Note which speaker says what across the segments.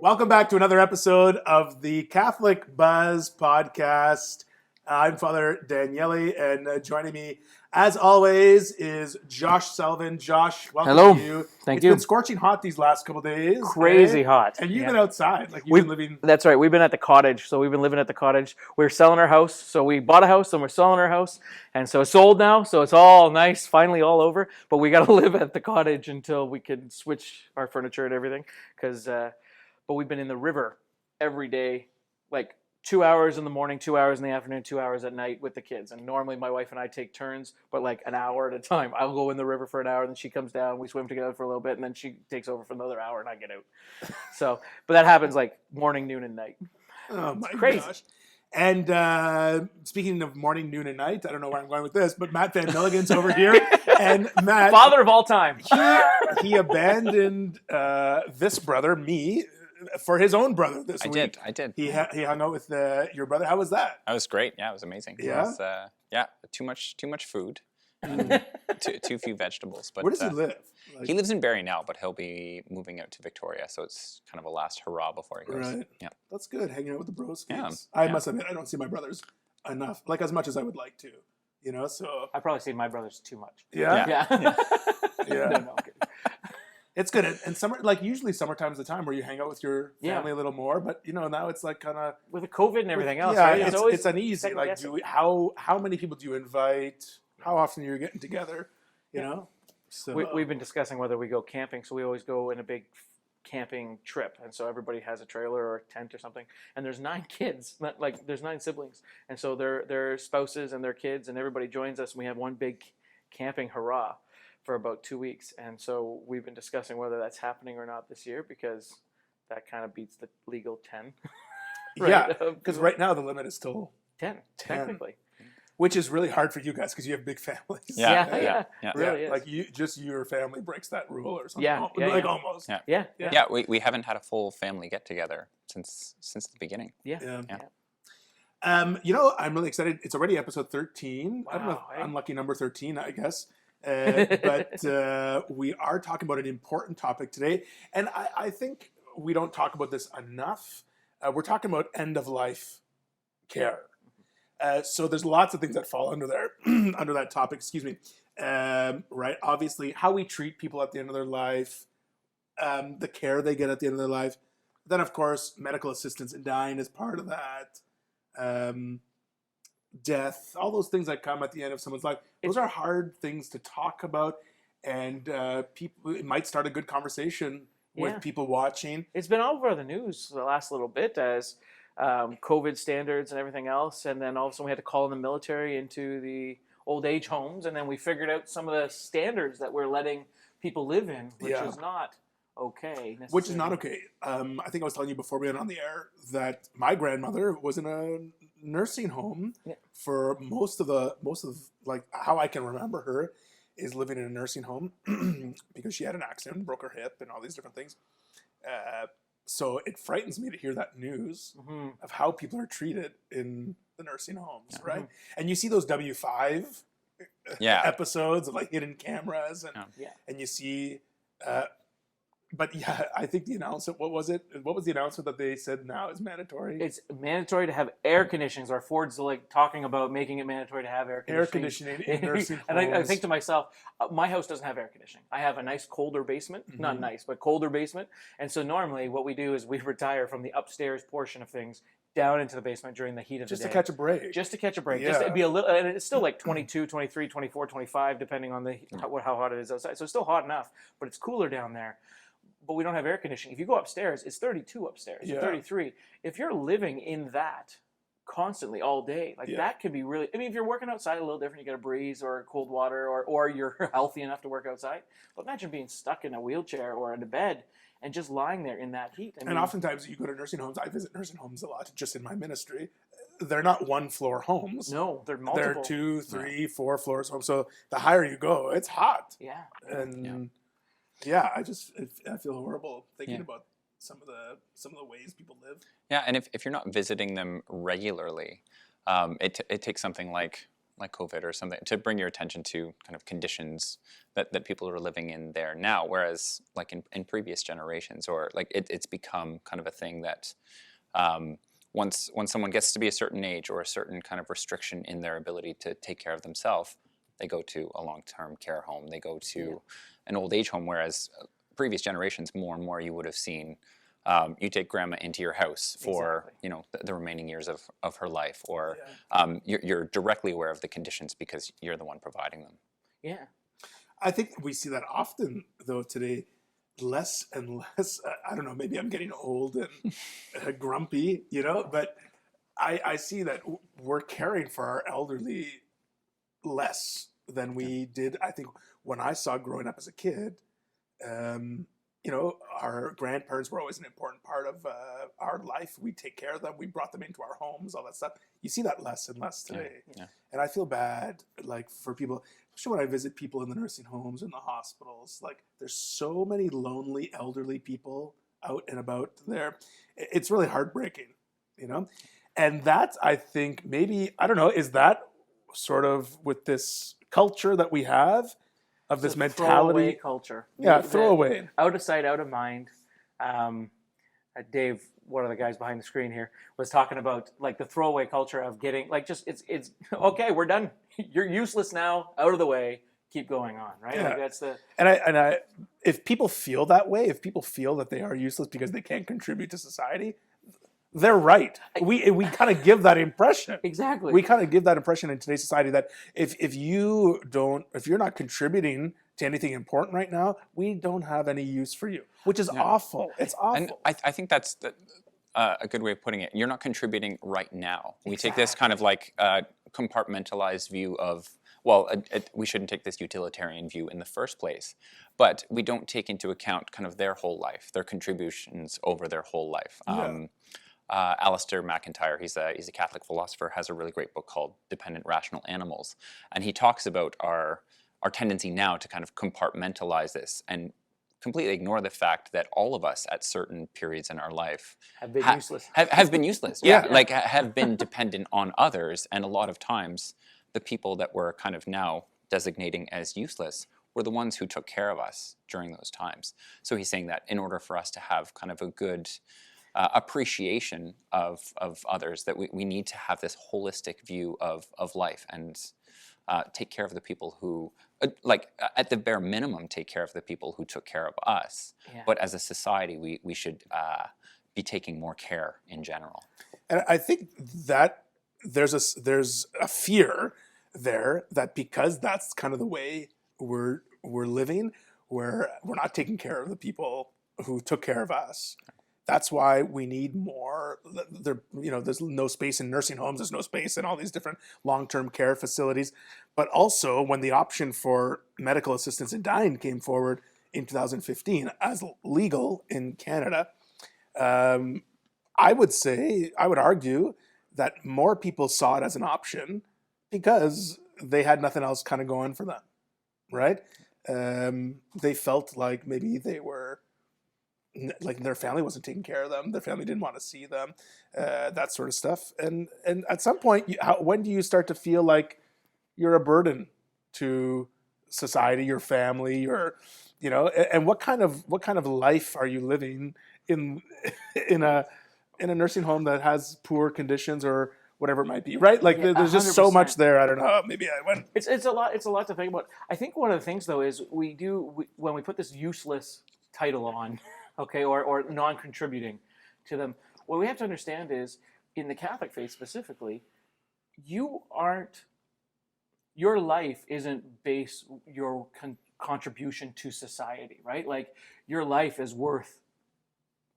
Speaker 1: Welcome back to another episode of the Catholic Buzz podcast. I'm Father Daniele, and joining me, as always, is Josh Sullivan. Josh, welcome to you.
Speaker 2: Thank
Speaker 1: It's
Speaker 2: you.
Speaker 1: been scorching hot these last couple of days.
Speaker 2: Crazy hot.
Speaker 1: And you've been outside. Like you've been living...
Speaker 2: That's right. We've been at the cottage. So we've been living at the cottage. We're selling our house. So we bought a house and we're selling our house. And so it's sold now. So it's all nice, finally all over. But we got to live at the cottage until we can switch our furniture and everything. But we've been in the river every day, like 2 hours in the morning, 2 hours in the afternoon, 2 hours at night with the kids. And normally my wife and I take turns, but like an hour at a time. I'll go in the river for an hour, then she comes down, we swim together for a little bit, and then she takes over for another hour and I get out. But that happens like morning, noon, and night.
Speaker 1: Oh my
Speaker 2: crazy.
Speaker 1: Gosh. And speaking of morning, noon, and night, I don't know where I'm going with this, but Matt Van Milligan's over here. And Matt...
Speaker 2: Father of all time.
Speaker 1: He abandoned this brother, me, for his own brother this week.
Speaker 3: I did.
Speaker 1: He hung out with your brother. How was that?
Speaker 3: That was great. Yeah, it was amazing.
Speaker 1: Yeah?
Speaker 3: It was, too much food. too few vegetables. But
Speaker 1: where does he live?
Speaker 3: He lives in Barrie now, but he'll be moving out to Victoria, so it's kind of a last hurrah before he goes.
Speaker 1: Right.
Speaker 3: Yeah.
Speaker 1: That's good, hanging out with the bros.
Speaker 3: Yeah.
Speaker 1: I must admit, I don't see my brothers enough, like as much as I would like to. You know, so...
Speaker 2: I probably see my brothers too much.
Speaker 1: Yeah?
Speaker 2: Yeah.
Speaker 1: Yeah.
Speaker 2: No,
Speaker 1: It's good. And summer, like usually summertime's the time where you hang out with your
Speaker 2: Yeah.
Speaker 1: family a little more, but you know, now it's like kind of...
Speaker 2: with the COVID and everything else,
Speaker 1: Yeah,
Speaker 2: right?
Speaker 1: it's uneasy.
Speaker 2: second
Speaker 1: Like,
Speaker 2: guessing.
Speaker 1: how many people do you invite? How often are you getting together? You know? So,
Speaker 2: We've been discussing whether we go camping, so we always go in a big camping trip, and so everybody has a trailer or a tent or something, and there's 9 kids, there's 9 siblings, and so their spouses and their kids, and everybody joins us, and we have one big camping hurrah for about 2 weeks, and so we've been discussing whether that's happening or not this year, because that kind of beats the legal 10. Right?
Speaker 1: Yeah, because right now the limit is still
Speaker 2: 10, technically.
Speaker 1: which is really hard for you guys because you have big families.
Speaker 2: Yeah. Really is.
Speaker 1: Like your family breaks that rule or something.
Speaker 2: Yeah,
Speaker 1: Almost.
Speaker 2: Yeah.
Speaker 3: We haven't had a full family get together since the beginning.
Speaker 2: Yeah.
Speaker 1: I'm really excited. It's already episode 13. I don't know,
Speaker 2: Wow,
Speaker 1: unlucky number 13, I guess. But we are talking about an important topic today, and I think we don't talk about this enough. We're talking about end-of-life care. So there's lots of things that fall under there, under that topic. Excuse me. Right. Obviously, how we treat people at the end of their life, the care they get at the end of their life. Then, of course, medical assistance in dying is part of that. Death, all those things that come at the end of someone's life. Those are hard things to talk about, and it might start a good conversation with people watching.
Speaker 2: It's been all over the news the last little bit as COVID standards and everything else, and then all of a sudden we had to call in the military into the old age homes, and then we figured out some of the standards that we're letting people live in, which is not okay.
Speaker 1: Which is not okay. I think I was telling you before we went on the air that my grandmother was in a nursing home for most of like how I can remember her is living in a nursing home because she had an accident, broke her hip, and all these different things. So it frightens me to hear that news of how people are treated in the nursing homes, right? And you see those W5 episodes of like hidden cameras, and you see. But I think the announcement, what was it? What was the announcement that they said now is mandatory?
Speaker 2: It's mandatory to have air conditioning. Or Ford's like talking about making it mandatory to have air conditioning.
Speaker 1: In nursing homes.
Speaker 2: And I think to myself, my house doesn't have air conditioning. I have a nice colder basement. Not nice, but colder basement. And so normally what we do is we retire from the upstairs portion of things down into the basement during the heat of the day.
Speaker 1: Just to catch a break.
Speaker 2: Yeah. Just to be a little, and it's still like 22, 23, 24, 25, depending on how hot it is outside. So it's still hot enough, but it's cooler down there. But we don't have air conditioning. If you go upstairs, it's 32 upstairs, 33. If you're living in that constantly all day, that could be really, I mean, if you're working outside a little different, you get a breeze or cold water or you're healthy enough to work outside. But imagine being stuck in a wheelchair or in a bed and just lying there in that heat.
Speaker 1: And oftentimes you go to nursing homes. I visit nursing homes a lot just in my ministry. They're not one-floor homes.
Speaker 2: No, they're multiple.
Speaker 1: They're 2, 3, 4 floors homes. So the higher you go, it's hot.
Speaker 2: Yeah.
Speaker 1: And... Yeah, I feel horrible thinking about some of the ways people live.
Speaker 3: Yeah, and if you're not visiting them regularly, it takes something like COVID or something, to bring your attention to kind of conditions that people are living in there now. Whereas like in previous generations, or like it's become kind of a thing that once someone gets to be a certain age or a certain kind of restriction in their ability to take care of themselves, they go to a long-term care home, they go to an old age home. Whereas previous generations, more and more you would have seen, you take grandma into your house for the remaining years of her life, or you're directly aware of the conditions because you're the one providing them.
Speaker 2: Yeah.
Speaker 1: I think we see that often, though, today, less and less. I don't know, maybe I'm getting old and grumpy, but I see that we're caring for our elderly less than we did. I think when I saw growing up as a kid, our grandparents were always an important part of our life. We take care of them. We brought them into our homes, all that stuff. You see that less and less today.
Speaker 3: Yeah.
Speaker 1: And I feel bad, like, for people, especially when I visit people in the nursing homes and the hospitals. Like, there's so many lonely, elderly people out and about there. It's really heartbreaking, And that, I think, maybe, I don't know, is that sort of with this culture that we have, of this mentality,
Speaker 2: throwaway culture.
Speaker 1: Throwaway,
Speaker 2: out of sight, out of mind. Dave, one of the guys behind the screen here, was talking about like the throwaway culture of getting like just it's okay, we're done. You're useless now. Out of the way. Keep going on, right?
Speaker 1: Yeah.
Speaker 2: Like that's the.
Speaker 1: And I, if people feel that way, if people feel that they are useless because they can't contribute to society, they're right. We kind of give that impression.
Speaker 2: Exactly.
Speaker 1: We kind of give that impression in today's society that if you're not contributing to anything important right now, we don't have any use for you, which is awful. It's awful.
Speaker 3: And I think that's a good way of putting it. You're not contributing right now. We take this kind of like compartmentalized view of, we shouldn't take this utilitarian view in the first place, but we don't take into account kind of their whole life, their contributions over their whole life. Alistair MacIntyre, he's a Catholic philosopher, has a really great book called Dependent Rational Animals. And he talks about our tendency now to kind of compartmentalize this and completely ignore the fact that all of us at certain periods in our life
Speaker 2: have been useless.
Speaker 3: Have been useless, like have been dependent on others. And a lot of times, the people that we're kind of now designating as useless were the ones who took care of us during those times. So he's saying that in order for us to have kind of a good appreciation of others, that we need to have this holistic view of life and take care of the people who, at the bare minimum, take care of the people who took care of us. Yeah. But as a society, we should be taking more care in general.
Speaker 1: And I think that there's a fear there that because that's kind of the way we're living, where we're not taking care of the people who took care of us. That's why we need more. There's no space in nursing homes. There's no space in all these different long-term care facilities. But also, when the option for medical assistance in dying came forward in 2015 as legal in Canada, I would argue that more people saw it as an option because they had nothing else kind of going for them, right? They felt like maybe they were, like their family wasn't taking care of them, their family didn't want to see them, that sort of stuff. And at some point, when do you start to feel like you're a burden to society, your family, and what kind of life are you living in a nursing home that has poor conditions or whatever it might be, right? Like there's just 100%. So much there. I don't know. Maybe I went.
Speaker 2: It's a lot. It's a lot to think about. I think one of the things though is when we put this useless title on, okay, or non-contributing to them, what we have to understand is in the Catholic faith specifically, your life isn't based your contribution to society, right? Like your life is worth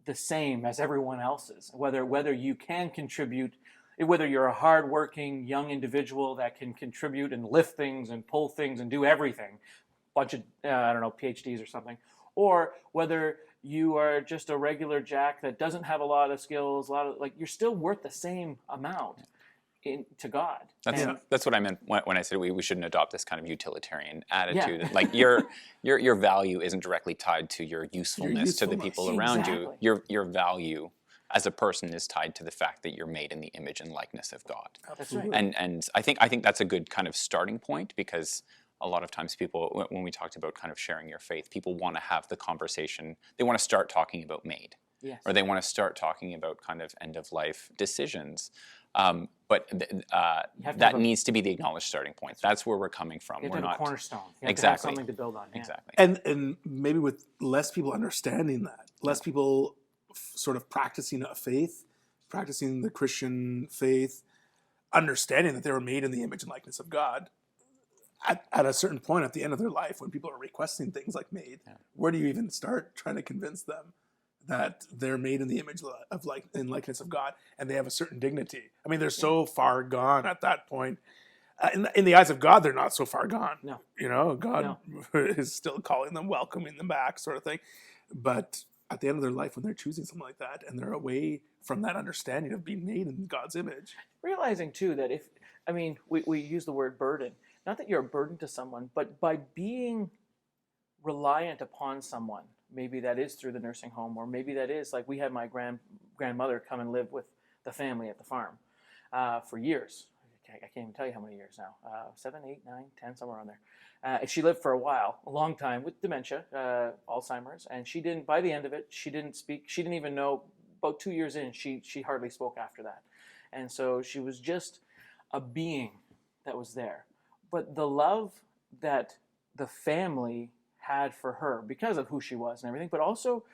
Speaker 2: the same as everyone else's, whether you can contribute, whether you're a hardworking young individual that can contribute and lift things and pull things and do everything, bunch of PhDs or something, or whether you are just a regular jack that doesn't have a lot of skills, you're still worth the same amount to God.
Speaker 3: That's what I meant when I said we shouldn't adopt this kind of utilitarian attitude. Yeah. Like your value isn't directly tied to your usefulness to the people around you. Your value as a person is tied to the fact that you're made in the image and likeness of God.
Speaker 2: That's right.
Speaker 3: And I think that's a good kind of starting point, because a lot of times people, when we talked about kind of sharing your faith, people want to have the conversation. They want to start talking about MAiD,
Speaker 2: Yes.
Speaker 3: or they want to start talking about kind of end of life decisions. But that needs to be the acknowledged starting point. That's where we're coming from.
Speaker 2: You have
Speaker 3: We're
Speaker 2: to have
Speaker 3: not
Speaker 2: a cornerstone. You have
Speaker 3: exactly
Speaker 2: to have something to build on. Yeah.
Speaker 3: exactly.
Speaker 1: And maybe with less people understanding that, less people sort of practicing a faith, practicing the Christian faith, understanding that they were made in the image and likeness of God. At a certain point at the end of their life, when people are requesting things like MAiD, where do you even start trying to convince them that they're made in the image of in likeness of God, and they have a certain dignity? I mean, they're so far gone at that point. In the eyes of God, they're not so far gone.
Speaker 2: No.
Speaker 1: You know, God is still calling them, welcoming them back, sort of thing. But at the end of their life, when they're choosing something like that, and they're away from that understanding of being made in God's image.
Speaker 2: Realizing too that we use the word burden, not that you're a burden to someone, but by being reliant upon someone, maybe that is through the nursing home, or maybe that is like we had my grandmother come and live with the family at the farm for years. I can't even tell you how many years now. 7, 8, 9, 10, somewhere on there. She lived for a while, a long time, with dementia, Alzheimer's, and she didn't. By the end of it, she didn't speak. She didn't even know. About 2 years in, she hardly spoke after that, and so she was just a being that was there. But the love that the family had for her, because of who she was and everything, but also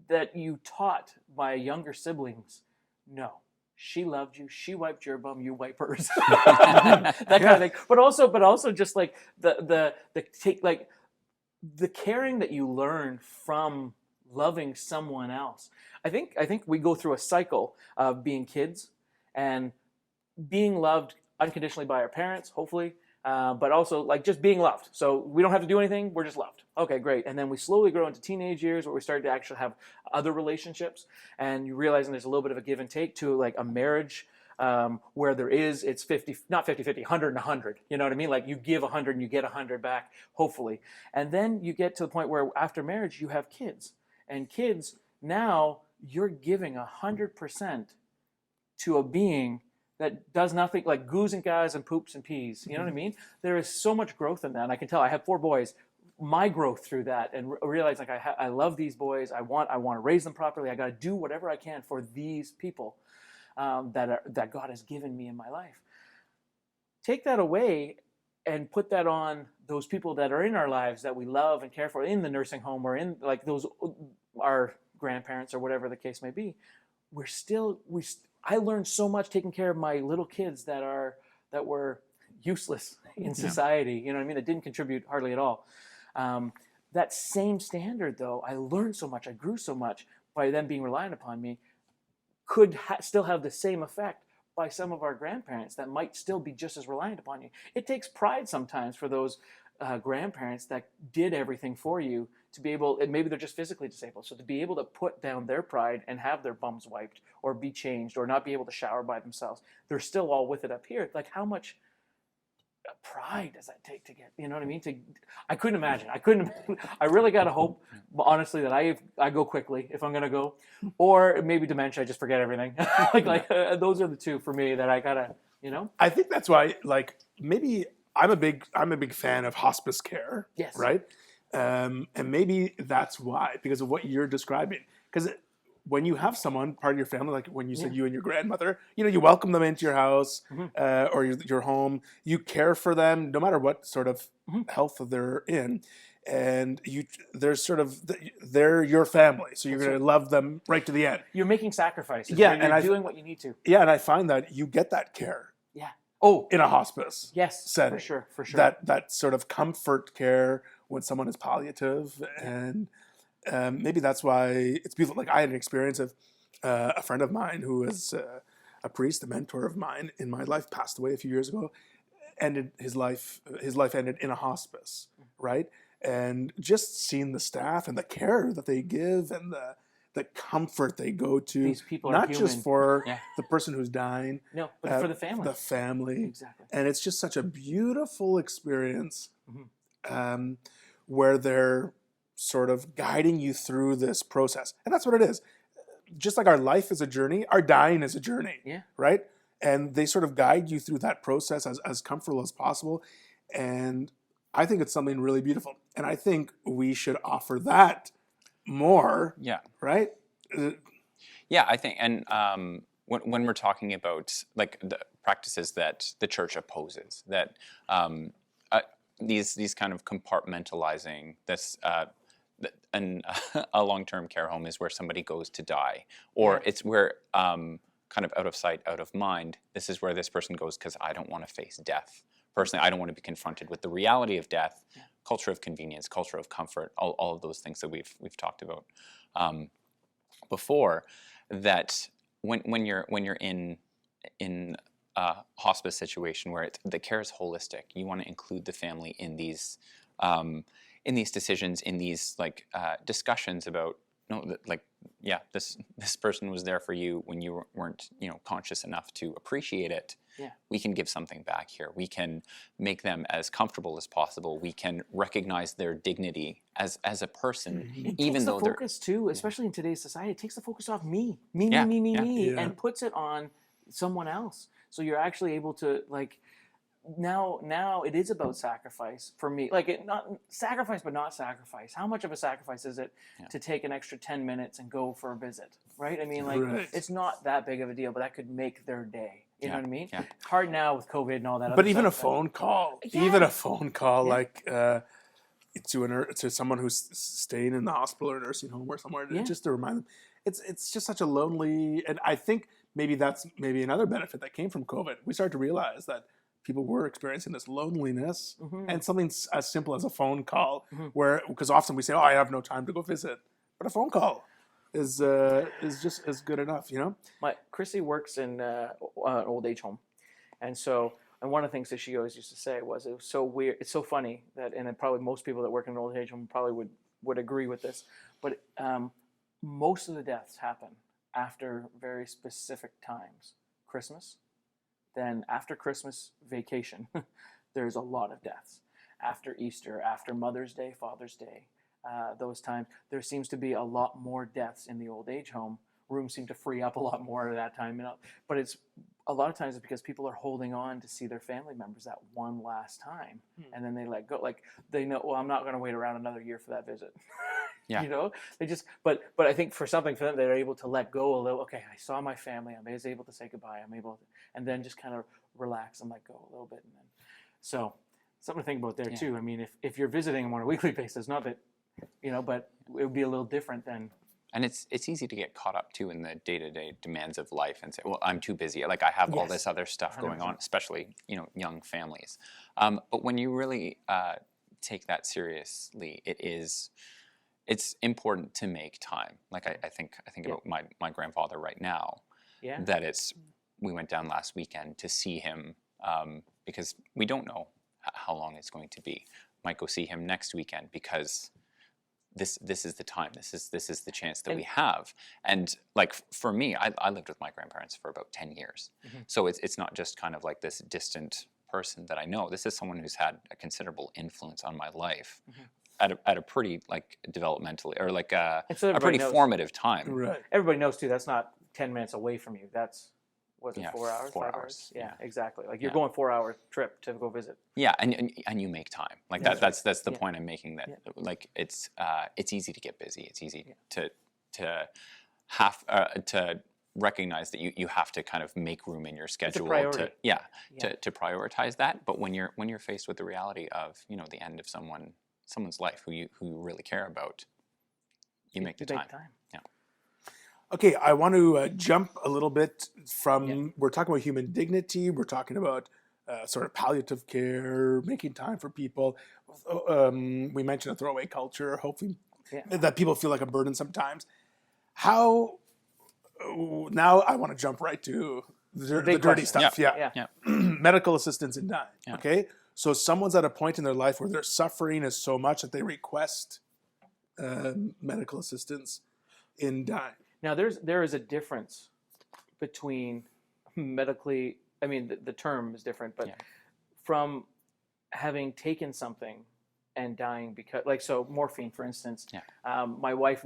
Speaker 2: that you taught my younger siblings, no. She loved you. She wiped your bum. You wipe hers. That kind of thing. But also, just like the caring that you learn from loving someone else. I think we go through a cycle of being kids and being loved unconditionally by our parents, hopefully, but also like just being loved. So we don't have to do anything. We're just loved. Okay, great. And then we slowly grow into teenage years where we start to actually have other relationships, and you realize there's a little bit of a give and take to like a marriage where it's 50, not 50-50, 100 and 100. You know what I mean? Like you give 100 and you get 100 back, hopefully. And then you get to the point where after marriage you have kids, and kids, now you're giving 100% to a being that does nothing, like goos and gays and poops and pees. You know what I mean? There is so much growth in that. And I can tell I have 4 boys. My growth through that, and realize like I love these boys. I want to raise them properly. I got to do whatever I can for these people that God has given me in my life. Take that away and put that on those people that are in our lives that we love and care for, in the nursing home or in like those our grandparents or whatever the case may be. I learned so much taking care of my little kids that were useless in society. You know what I mean? That didn't contribute hardly at all. That same standard, though, I learned so much, I grew so much by them being reliant upon me, could still have the same effect by some of our grandparents that might still be just as reliant upon you. It takes pride sometimes for those grandparents that did everything for you to be able, and maybe they're just physically disabled, so to be able to put down their pride and have their bums wiped or be changed or not be able to shower by themselves. They're still all with it up here. Like how much pride does that take to get, you know what I mean? I couldn't imagine. I really got to hope, honestly, that I go quickly if I'm going to go, or maybe dementia, I just forget everything. Those are the two for me that I got to, you know?
Speaker 1: I think that's why, like, maybe I'm a big fan of hospice care.
Speaker 2: Yes.
Speaker 1: Right? And maybe that's why, because of what you're describing. Because when you have someone, part of your family, like when you said you and your grandmother, you welcome them into your house or your home. You care for them, no matter what sort of health they're in. And they're your family. So you're going to love them right to the end.
Speaker 2: You're making sacrifices.
Speaker 1: Yeah,
Speaker 2: You're doing what you need to.
Speaker 1: Yeah, and I find that you get that care.
Speaker 2: Yeah.
Speaker 1: In a hospice setting.
Speaker 2: For sure.
Speaker 1: That sort of comfort care when someone is palliative, and maybe that's why it's beautiful. Like I had an experience of a friend of mine who was a priest, a mentor of mine in my life, passed away a few years ago. His life ended in a hospice, right? And just seeing the staff and the care that they give and the comfort they go to.
Speaker 2: These people are
Speaker 1: not
Speaker 2: human.
Speaker 1: just for the person who's dying.
Speaker 2: No, but for the family.
Speaker 1: The family.
Speaker 2: Exactly.
Speaker 1: And it's just such a beautiful experience where they're sort of guiding you through this process. And that's what it is. just like our life is a journey, our dying is a journey.
Speaker 2: Yeah.
Speaker 1: Right. And they sort of guide you through that process as comfortable as possible. And I think it's something really beautiful. And I think we should offer that more.
Speaker 3: Yeah.
Speaker 1: Right.
Speaker 3: Yeah, I think, and when we're talking about like the practices that the church opposes, that these kind of compartmentalizing this. And a long-term care home is where somebody goes to die, or it's where kind of out of sight, out of mind. This is where this person goes because I don't want to face death. Personally, I don't want to be confronted with the reality of death. Culture of convenience, culture of comfort, all of those things that we've talked about before. That when you're in a hospice situation where the care is holistic, you want to include the family in these decisions, in these like discussions about this person was there for you when you weren't conscious enough to appreciate it.
Speaker 2: Yeah.
Speaker 3: We can give something back here. We can make them as comfortable as possible. We can recognize their dignity as a person, even though
Speaker 2: the focus too, especially in today's society, it takes the focus off me, and puts it on someone else. So you're actually able to like. Now it is about sacrifice for me. Like it not sacrifice, but not sacrifice. How much of a sacrifice is it to take an extra 10 minutes and go for a visit? Right? I mean, like it's not that big of a deal, but that could make their day. You know what I mean?
Speaker 3: Yeah.
Speaker 2: Hard now with COVID and all that.
Speaker 1: But even a phone call, like to someone who's staying in the hospital or nursing home or somewhere, just to remind them, it's just such a lonely. And I think that's another benefit that came from COVID. We started to realize that people were experiencing this loneliness, and something as simple as a phone call, because often we say, "Oh, I have no time to go visit," but a phone call is just as good enough,
Speaker 2: My Chrissy works in an old age home, and one of the things that she always used to say was, it was so weird. It's so funny that, and probably most people that work in an old age home probably would agree with this, but most of the deaths happen after very specific times. Christmas. Then after Christmas vacation, there's a lot of deaths. After Easter, after Mother's Day, Father's Day, those times, there seems to be a lot more deaths in the old age home. Rooms seem to free up a lot more at that time. But it's a lot of times it's because people are holding on to see their family members that one last time. And then they let go. Like they know, well, I'm not going to wait around another year for that visit.
Speaker 3: Yeah.
Speaker 2: They just, but I think for them, they're able to let go a little. Okay, I saw my family. I was able to say goodbye. And then just kind of relax and let go a little bit. And then, so something to think about there too. I mean, if you're visiting them on a weekly basis, not that, but it would be a little different than.
Speaker 3: And it's easy to get caught up too in the day-to-day demands of life and say, well, I'm too busy. Like I have all this other stuff 100%. Going on, especially, young families. But when you really take that seriously, it's important to make time. Like I think about my grandfather right now. Yeah. That we went down last weekend to see him because we don't know how long it's going to be. Might go see him next weekend because this is the time. This is the chance that we have. And like for me, I lived with my grandparents for about 10 years. So it's not just kind of like this distant person that I know. This is someone who's had a considerable influence on my life. At a pretty like developmental or like a pretty formative time.
Speaker 2: Right. Everybody knows too. That's not 10 minutes away from you. That's 4 hours?
Speaker 3: 4 hours.
Speaker 2: Yeah, exactly. Like you're going 4-hour trip to go visit.
Speaker 3: Yeah, and you make time. Like that's the point I'm making. That like it's easy to get busy. It's easy to have to recognize that you have to kind of make room in your schedule to prioritize that. But when you're faced with the reality of the end of someone's life who you really care about, you make the time. Yeah.
Speaker 1: Okay, I want to jump a little bit from, we're talking about human dignity, we're talking about sort of palliative care, making time for people. We mentioned a throwaway culture, hopefully that people feel like a burden sometimes. Now I want to jump right to the dirty stuff. Medical assistance in dying, okay? So someone's at a point in their life where their suffering is so much that they request medical assistance in dying.
Speaker 2: Now, there is a difference between medically, I mean, the term is different, but from having taken something and dying because, like, so morphine, for instance.
Speaker 3: Yeah.
Speaker 2: My wife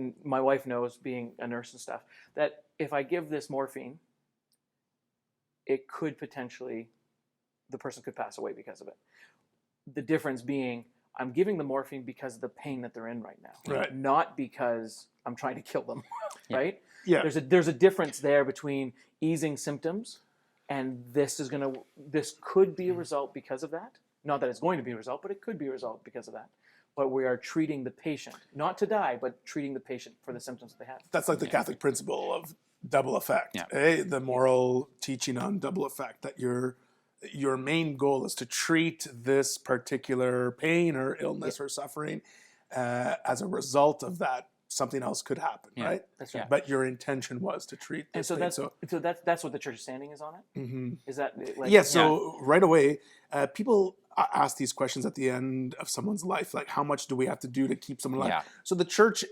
Speaker 2: knows, being a nurse and stuff, that if I give this morphine, it could potentially, the person could pass away because of it. The difference being, I'm giving the morphine because of the pain that they're in right now,
Speaker 1: Right.
Speaker 2: not because I'm trying to kill them, right?
Speaker 1: Yeah.
Speaker 2: There's a difference there between easing symptoms, and this could be a result because of that. Not that it's going to be a result, but it could be a result because of that. But we are treating the patient, not to die, but treating the patient for the symptoms that they have.
Speaker 1: That's like the Catholic principle of double effect.
Speaker 3: Yeah.
Speaker 1: The moral teaching on double effect, that your main goal is to treat this particular pain or illness or suffering. As a result of that, something else could happen, right?
Speaker 2: That's right.
Speaker 1: But your intention was to treat
Speaker 2: And
Speaker 1: this
Speaker 2: so
Speaker 1: thing.
Speaker 2: that's what the church's standing is on it.
Speaker 1: Mhm.
Speaker 2: Is that like,
Speaker 1: Yeah, so right away, people ask these questions at the end of someone's life, like, how much do we have to do to keep someone alive?
Speaker 3: Yeah.
Speaker 1: So the church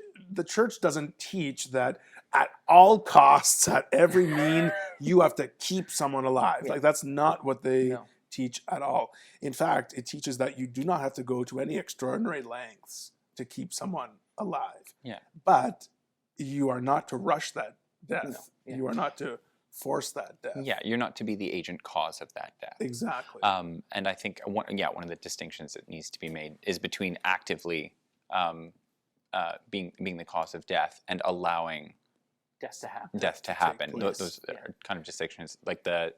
Speaker 1: doesn't teach that at all costs, at every mean, you have to keep someone alive.
Speaker 2: Yeah.
Speaker 1: Like, that's not what they
Speaker 2: No.
Speaker 1: teach at all. In fact, it teaches that you do not have to go to any extraordinary lengths to keep someone alive.
Speaker 3: Yeah.
Speaker 1: But you are not to rush that death.
Speaker 2: No. Yeah.
Speaker 1: You are not to force that death.
Speaker 3: Yeah, you're not to be the agent cause of that death.
Speaker 1: Exactly.
Speaker 3: And I think one of the distinctions that needs to be made is between actively being the cause of death and allowing
Speaker 2: death to happen.
Speaker 3: death to happen.
Speaker 1: place.
Speaker 3: Those are kind of distinctions. Like the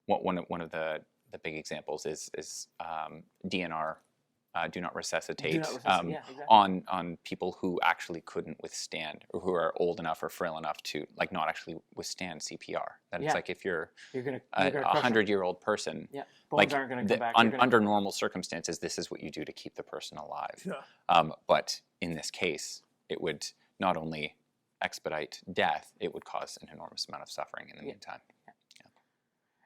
Speaker 3: one of the big examples is DNR. Do not resuscitate,
Speaker 2: Do not resuscitate, yeah, exactly.
Speaker 3: on people who actually couldn't withstand, or who are old enough or frail enough to like not actually withstand CPR. That
Speaker 2: Yeah.
Speaker 3: it's like if you're
Speaker 2: You're gonna
Speaker 3: a
Speaker 2: crush them.
Speaker 3: 100-year-old person,
Speaker 2: Yeah, bones
Speaker 3: like
Speaker 2: aren't going to come back. You're gonna
Speaker 3: under
Speaker 2: crush them.
Speaker 3: normal circumstances, this is what you do to keep the person alive.
Speaker 1: Yeah.
Speaker 3: But in this case, it would not only expedite death, it would cause an enormous amount of suffering in the meantime.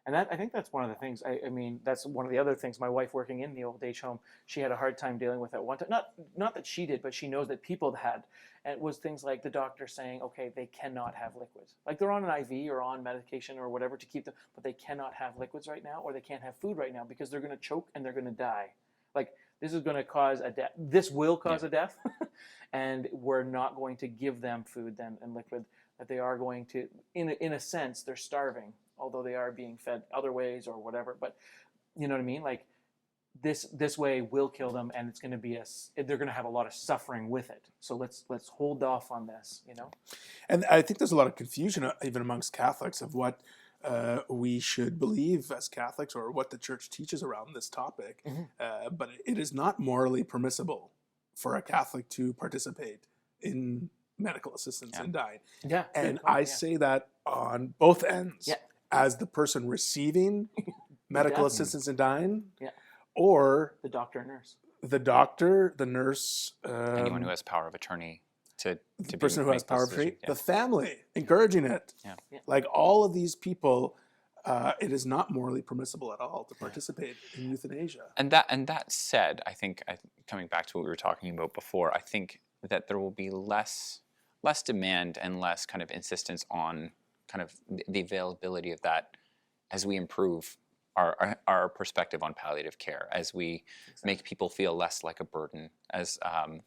Speaker 2: And I think that's one of the things. I mean, that's one of the other things. My wife, working in the old age home, she had a hard time dealing with at one time. Not that she did, but she knows that people had. And it was things like the doctor saying, okay, they cannot have liquids. Like they're on an IV or on medication or whatever to keep them, but they cannot have liquids right now, or they can't have food right now because they're going to choke and they're going to die. Like this is going to cause a death. This will cause a death, and we're not going to give them food then and liquid. That they are going to, in a sense, they're starving, although they are being fed other ways or whatever. But you know what I mean? Like this way will kill them, and it's going to be they're going to have a lot of suffering with it. So let's hold off on this, you know?
Speaker 1: And I think there's a lot of confusion even amongst Catholics of what we should believe as Catholics, or what the church teaches around this topic.
Speaker 2: Mm-hmm.
Speaker 1: But it is not morally permissible for a Catholic to participate in medical assistance in dying.
Speaker 2: Yeah.
Speaker 1: And
Speaker 2: good point,
Speaker 1: I
Speaker 2: yeah.
Speaker 1: say that on both ends.
Speaker 2: Yeah.
Speaker 1: As the person receiving medical
Speaker 2: death.
Speaker 1: assistance in dying,
Speaker 2: Yeah.
Speaker 1: or
Speaker 2: The doctor and nurse.
Speaker 1: the doctor, the nurse,
Speaker 3: Anyone who has power of attorney to
Speaker 1: the person who has
Speaker 3: make
Speaker 1: power
Speaker 3: those
Speaker 1: of attorney,
Speaker 3: decisions,
Speaker 1: the family encouraging it.
Speaker 3: Yeah.
Speaker 2: Yeah.
Speaker 1: Like all of these people, it is not morally permissible at all to participate in euthanasia.
Speaker 3: And that said, I think coming back to what we were talking about before, I think that there will be less demand and less kind of insistence on kind of the availability of that as we improve our perspective on palliative care, as we make people feel less like a burden. And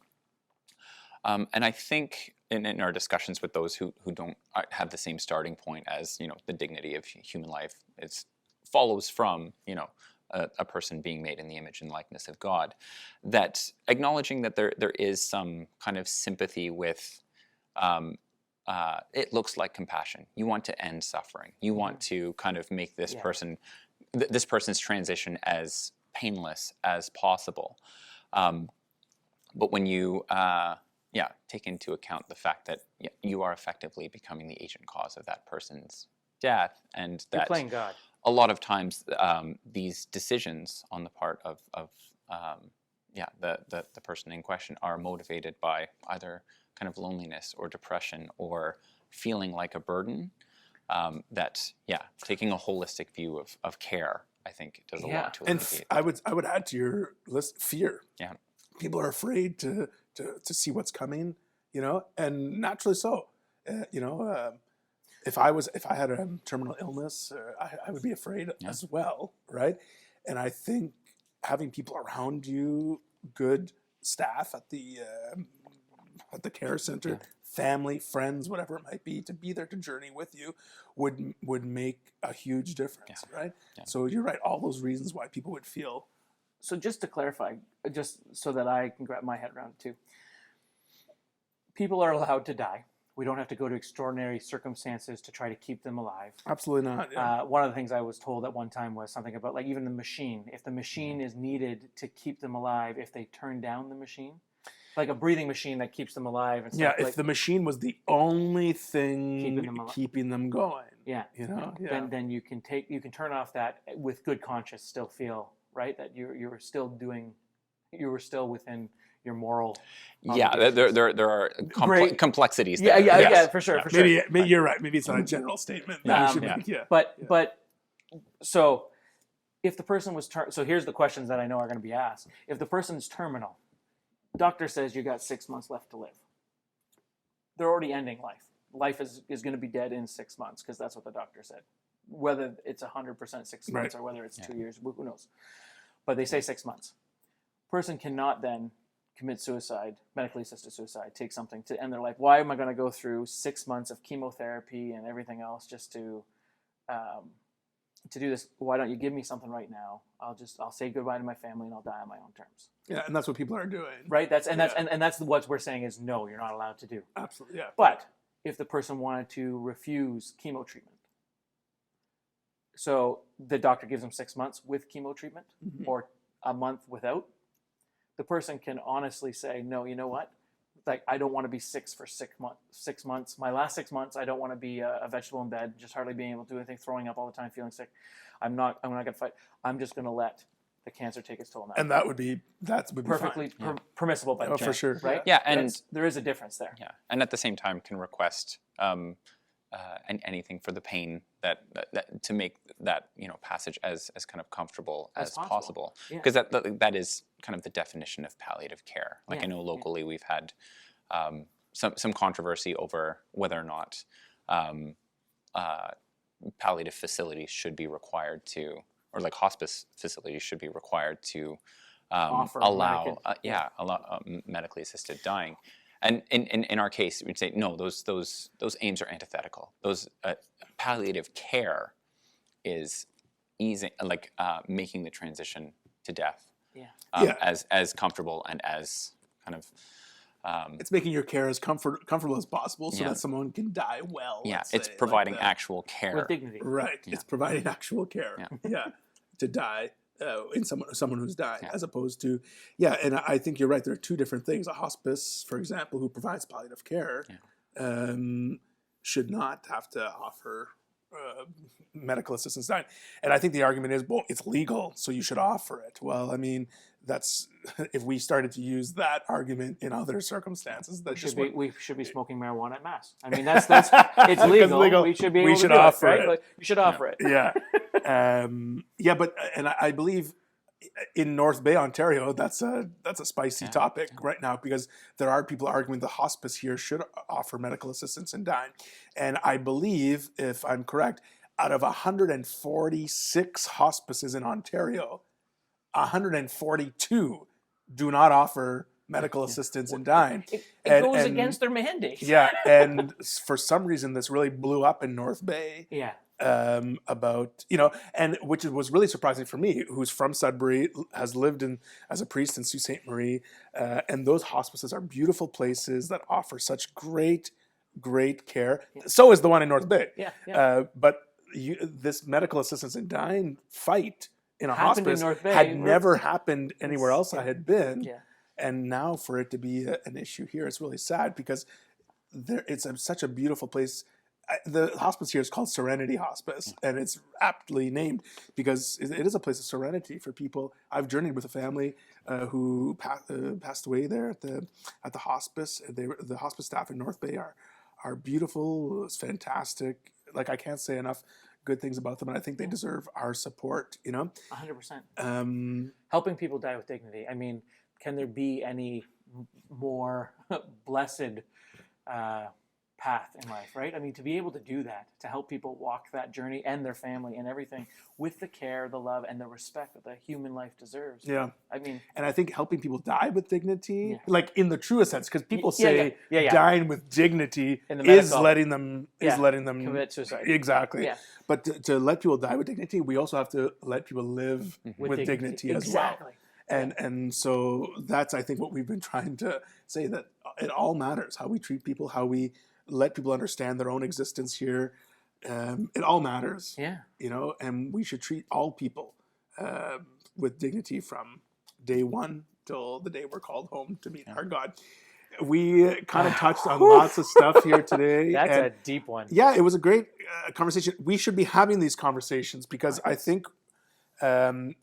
Speaker 3: I think in our discussions with those who don't have the same starting point as, you know, the dignity of human life, it follows from, you know, a person being made in the image and likeness of God, that acknowledging that there is some kind of sympathy with, it looks like compassion. You want to end suffering. You want to kind of make this this person's transition as painless as possible. But when you take into account the fact that you are effectively becoming the agent cause of that person's death, and that
Speaker 2: You're playing God.
Speaker 3: a lot of times these decisions on the part of the person in question are motivated by either kind of loneliness or depression or feeling like a burden, taking a holistic view of care, I think, does a lot to
Speaker 1: And
Speaker 3: alleviate
Speaker 1: I would add to your list fear.
Speaker 3: Yeah.
Speaker 1: People are afraid to see what's coming, you know, and naturally so. If I had a terminal illness, I would be afraid as well, right? And I think having people around you good staff at the care center, family, friends, whatever it might be, to be there to journey with you would make a huge difference, right?
Speaker 3: Yeah.
Speaker 1: So you're right. All those reasons why people would feel.
Speaker 2: So just to clarify, just so that I can wrap my head around it too, people are allowed to die. We don't have to go to extraordinary circumstances to try to keep them alive.
Speaker 1: Absolutely not. Yeah.
Speaker 2: One of the things I was told at one time was something about, like, even the machine. If the machine is needed to keep them alive, if they turn down the machine, like a breathing machine that keeps them alive and stuff.
Speaker 1: Yeah, if the machine was the only thing
Speaker 2: Keeping them
Speaker 1: going.
Speaker 2: Yeah.
Speaker 1: You know. Yeah.
Speaker 2: Then you can turn off that with good conscience. Still feel right that you were still within your moral.
Speaker 3: Yeah, there are complexities
Speaker 2: Yeah,
Speaker 3: there.
Speaker 2: yeah, for sure.
Speaker 1: Maybe you're right. Maybe it's not a general statement that we should make. Yeah.
Speaker 2: But so if the person was so here's the questions that I know are going to be asked. If the person's terminal, doctor says you got 6 months left to live. They're already ending life. Life is going to be dead in 6 months because that's what the doctor said. Whether it's 100% 6 months or whether it's 2 years, who knows? But they say 6 months. Person cannot then commit suicide, medically assisted suicide, take something to end their life. Why am I going to go through 6 months of chemotherapy and everything else just to do this? Why don't you give me something right now? I'll say goodbye to my family and I'll die on my own terms.
Speaker 1: Yeah, and that's what people are doing.
Speaker 2: Right. That's what we're saying is no, you're not allowed to do.
Speaker 1: Absolutely. Yeah.
Speaker 2: But if the person wanted to refuse chemo treatment, so the doctor gives them 6 months with chemo treatment or a month without, the person can honestly say, no, you know what? Like, I don't want to be sick for 6 months. My last 6 months, I don't want to be a vegetable in bed, just hardly being able to do anything, throwing up all the time, feeling sick. I'm not going to fight. I'm just going to let the cancer take its toll now.
Speaker 1: And that would be
Speaker 2: perfectly permissible by the
Speaker 1: for sure.
Speaker 2: Right?
Speaker 3: Yeah, and
Speaker 2: there is a difference there.
Speaker 3: Yeah, and at the same time can request anything for the pain that to make that passage as kind of comfortable as possible. Because that is kind of the definition of palliative care. Like I know locally we've had some controversy over whether or not palliative facilities should be required to, or like hospice facilities should be required to allow medically assisted dying. And in our case, we'd say no. Those aims are antithetical. Those palliative care is easing, making the transition to death as comfortable and as kind of.
Speaker 1: It's making your care as comfortable as possible, so that someone can die well.
Speaker 3: Yeah, it's providing actual care
Speaker 2: with dignity.
Speaker 1: Right. Yeah. It's providing actual care. Yeah. To die. In someone who's dying, as opposed to, and I think you're right. There are two different things. A hospice, for example, who provides palliative care, should not have to offer medical assistance dying. And I think the argument is, well, it's legal, so you should offer it. Well, I mean, that's if we started to use that argument in other circumstances,
Speaker 2: we should be smoking marijuana at mass. I mean, that's it's legal. We should be able to do
Speaker 1: offer
Speaker 2: it, right?
Speaker 1: it.
Speaker 2: Like, you should offer it.
Speaker 1: Yeah. But I believe in North Bay, Ontario, that's a spicy topic right now, because there are people arguing the hospice here should offer medical assistance in dying. And I believe, if I'm correct, out of 146 hospices in Ontario, 142 do not offer medical assistance in dying.
Speaker 2: It goes against their mandate.
Speaker 1: Yeah, and for some reason this really blew up in North Bay.
Speaker 2: Yeah.
Speaker 1: About, and which was really surprising for me, who's from Sudbury, has lived as a priest in Sault Ste. Marie, and those hospices are beautiful places that offer such great care. Yeah. So is the one in North Bay.
Speaker 2: Yeah.
Speaker 1: But this medical assistance in dying fight in a hospice
Speaker 2: in North Bay,
Speaker 1: had never happened anywhere else I had been.
Speaker 2: Yeah.
Speaker 1: And now for it to be an issue here, it's really sad, because it's such a beautiful place. The hospice here is called Serenity Hospice, and it's aptly named because it is a place of serenity for people. I've journeyed with a family who passed away there at the hospice. The hospice staff in North Bay are beautiful. It's fantastic. Like, I can't say enough good things about them, and I think they deserve our support.
Speaker 2: 100%. Helping people die with dignity. I mean, can there be any more blessed path in life, right? I mean, to be able to do that, to help people walk that journey and their family and everything with the care, the love, and the respect that a human life deserves.
Speaker 1: Yeah.
Speaker 2: I mean,
Speaker 1: And I think helping people die with dignity,
Speaker 2: Yeah.
Speaker 1: like in the truest sense, because people
Speaker 2: Yeah,
Speaker 1: say
Speaker 2: yeah.
Speaker 1: dying with dignity
Speaker 2: In the
Speaker 1: is
Speaker 2: medical-
Speaker 1: letting them
Speaker 2: commit suicide.
Speaker 1: Exactly.
Speaker 2: Yeah.
Speaker 1: But to let people die with dignity, we also have to let people live with dignity as well.
Speaker 2: Exactly.
Speaker 1: And so that's, I think, what we've been trying to say, that it all matters. How we treat people, how we let people understand their own existence here. It all matters.
Speaker 2: Yeah.
Speaker 1: And we should treat all people with dignity from day one till the day we're called home to meet our God. We kind of touched on lots of stuff here today.
Speaker 2: That's
Speaker 1: and
Speaker 2: a deep one.
Speaker 1: yeah, it was a great conversation. We should be having these conversations because I think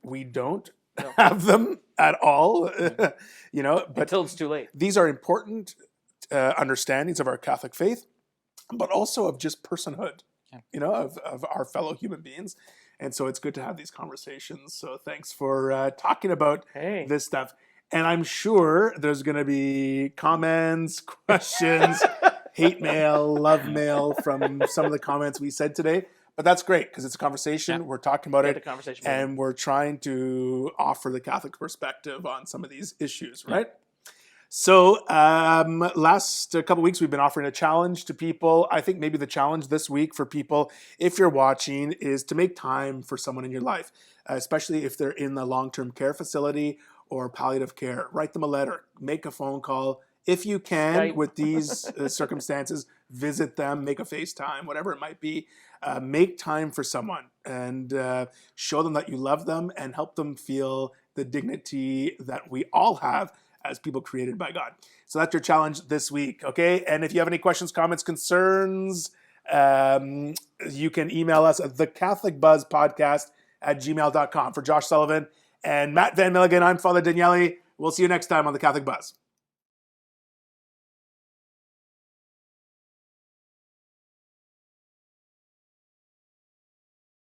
Speaker 1: we don't have them at all, but
Speaker 2: Until it's too late.
Speaker 1: these are important understandings of our Catholic faith, but also of just personhood, of our fellow human beings. And so it's good to have these conversations. So thanks for talking about this stuff. And I'm sure there's going to be comments, questions, hate mail, love mail from some of the comments we said today. But that's great because it's a conversation. We're talking about it. And we're trying to offer the Catholic perspective on some of these issues, right? So last couple weeks, we've been offering a challenge to people. I think maybe the challenge this week for people, if you're watching, is to make time for someone in your life, especially if they're in the long-term care facility or palliative care. Write them a letter, make a phone call. If you can, with these circumstances, visit them, make a FaceTime, whatever it might be. Make time for someone and show them that you love them and help them feel the dignity that we all have as people created by God. So that's your challenge this week, okay? And if you have any questions, comments, concerns, you can email us at thecatholicbuzzpodcast@gmail.com. For Josh Sullivan and Matt Van Milligan, I'm Father Daniele. We'll see you next time on The Catholic Buzz.